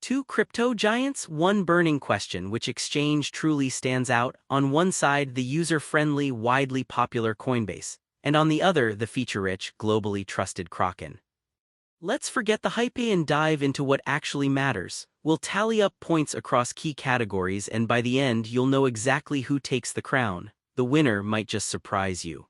Two crypto giants, one burning question: which exchange truly stands out? On one side, the user-friendly, widely popular Coinbase, and on the other, the feature-rich, globally trusted Kraken. Let's forget the hype and dive into what actually matters. We'll tally up points across key categories, and by the end, you'll know exactly who takes the crown. The winner might just surprise you.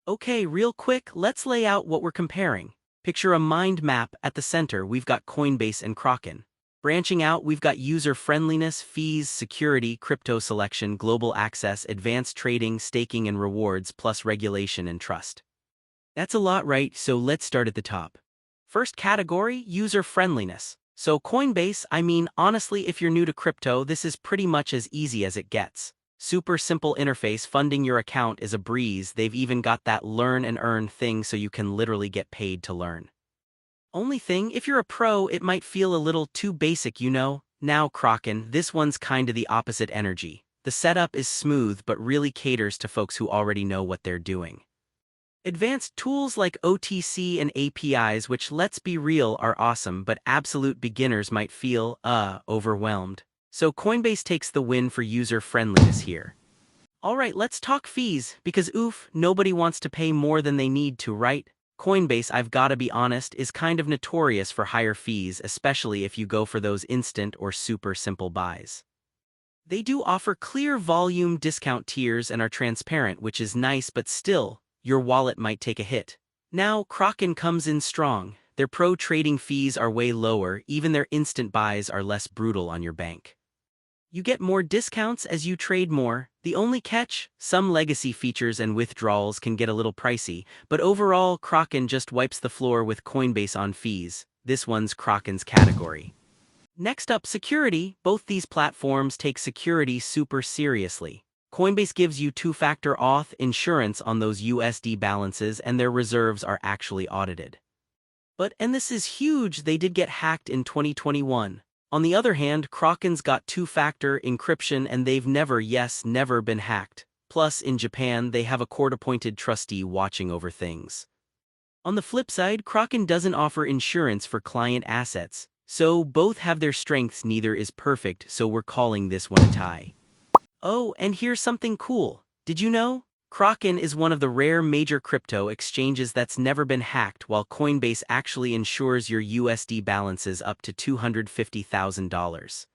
Okay, real quick, let's lay out what we're comparing. Picture a mind map. At the center, we've got Coinbase and Kraken. Branching out, we've got user-friendliness, fees, security, crypto selection, global access, advanced trading, staking and rewards, plus regulation and trust. That's a lot, right? So let's start at the top. First category, user-friendliness. So Coinbase, honestly, if you're new to crypto, this is pretty much as easy as it gets. Super simple interface, funding your account is a breeze. They've even got that learn and earn thing so you can literally get paid to learn. Only thing, if you're a pro, it might feel a little too basic, you know? Now Kraken, this one's kinda the opposite energy. The setup is smooth but really caters to folks who already know what they're doing. Advanced tools like OTC and APIs, which let's be real are awesome, but absolute beginners might feel, overwhelmed. So Coinbase takes the win for user-friendliness here. Alright, let's talk fees, because nobody wants to pay more than they need to, right? Coinbase, I've gotta be honest, is kind of notorious for higher fees, especially if you go for those instant or super simple buys. They do offer clear volume discount tiers and are transparent, which is nice, but still, your wallet might take a hit. Now, Kraken comes in strong. Their pro trading fees are way lower, even their instant buys are less brutal on your bank. You get more discounts as you trade more. The only catch? Some legacy features and withdrawals can get a little pricey, but overall, Kraken just wipes the floor with Coinbase on fees. This one's Kraken's category. Next up, security. Both these platforms take security super seriously. Coinbase gives you two-factor auth insurance on those USD balances, and their reserves are actually audited. But, and this is huge, they did get hacked in 2021. On the other hand, Kraken's got two-factor encryption and they've never been hacked. Plus, in Japan, they have a court-appointed trustee watching over things. On the flip side, Kraken doesn't offer insurance for client assets. So, both have their strengths, neither is perfect, so we're calling this one a tie. Oh, and here's something cool. Did you know? Kraken is one of the rare major crypto exchanges that's never been hacked, while Coinbase actually insures your USD balances up to $250,000.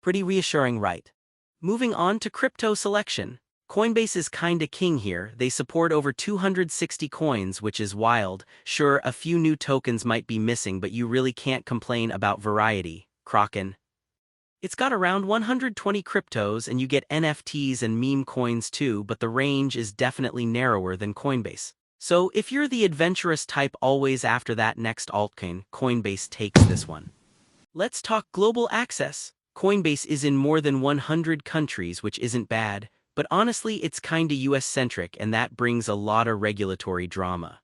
Pretty reassuring, right? Moving on to crypto selection. Coinbase is kinda king here. They support over 260 coins, which is wild. Sure, a few new tokens might be missing, but you really can't complain about variety. Kraken. It's got around 120 cryptos and you get NFTs and meme coins too, but the range is definitely narrower than Coinbase. So if you're the adventurous type always after that next altcoin, Coinbase takes this one. Let's talk global access. Coinbase is in more than 100 countries, which isn't bad, but honestly it's kinda US-centric and that brings a lot of regulatory drama.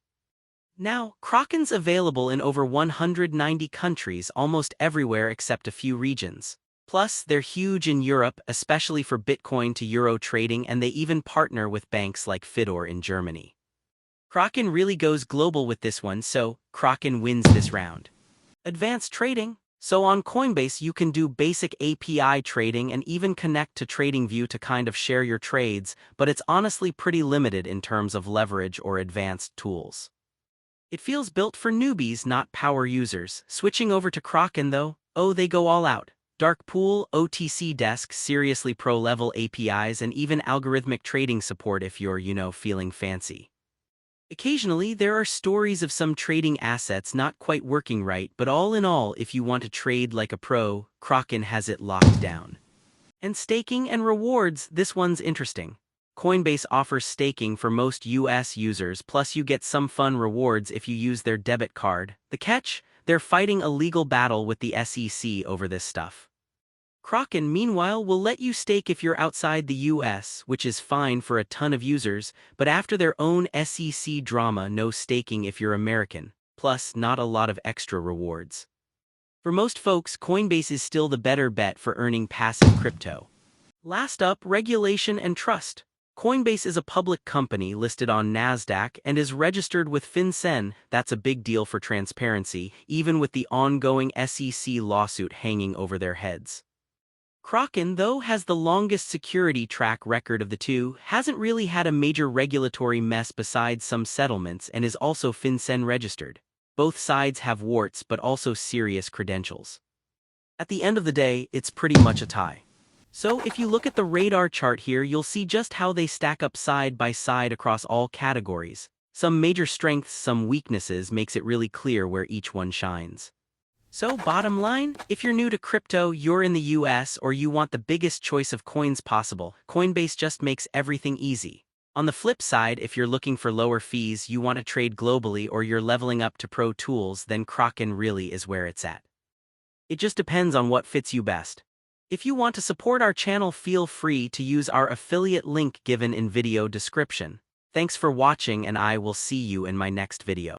Now, Kraken's available in over 190 countries, almost everywhere except a few regions. Plus, they're huge in Europe, especially for Bitcoin to Euro trading, and they even partner with banks like Fidor in Germany. Kraken really goes global with this one, so Kraken wins this round. Advanced trading. So on Coinbase you can do basic API trading and even connect to TradingView to kind of share your trades, but it's honestly pretty limited in terms of leverage or advanced tools. It feels built for newbies, not power users. Switching over to Kraken though, they go all out. Dark pool, OTC desk, seriously pro-level APIs, and even algorithmic trading support if you're, feeling fancy. Occasionally, there are stories of some trading assets not quite working right, but all in all, if you want to trade like a pro, Kraken has it locked down. And staking and rewards, this one's interesting. Coinbase offers staking for most US users, plus you get some fun rewards if you use their debit card. The catch? They're fighting a legal battle with the SEC over this stuff. Kraken, meanwhile, will let you stake if you're outside the US, which is fine for a ton of users, but after their own SEC drama, no staking if you're American, plus not a lot of extra rewards. For most folks, Coinbase is still the better bet for earning passive crypto. Last up, regulation and trust. Coinbase is a public company listed on NASDAQ and is registered with FinCEN. That's a big deal for transparency, even with the ongoing SEC lawsuit hanging over their heads. Kraken, though, has the longest security track record of the two, hasn't really had a major regulatory mess besides some settlements, and is also FinCEN registered. Both sides have warts but also serious credentials. At the end of the day, it's pretty much a tie. So if you look at the radar chart here, you'll see just how they stack up side by side across all categories. Some major strengths, some weaknesses, makes it really clear where each one shines. So bottom line, if you're new to crypto, you're in the US, or you want the biggest choice of coins possible, Coinbase just makes everything easy. On the flip side, if you're looking for lower fees, you want to trade globally, or you're leveling up to pro tools, then Kraken really is where it's at. It just depends on what fits you best. If you want to support our channel, feel free to use our affiliate link given in video description. Thanks for watching, and I will see you in my next video.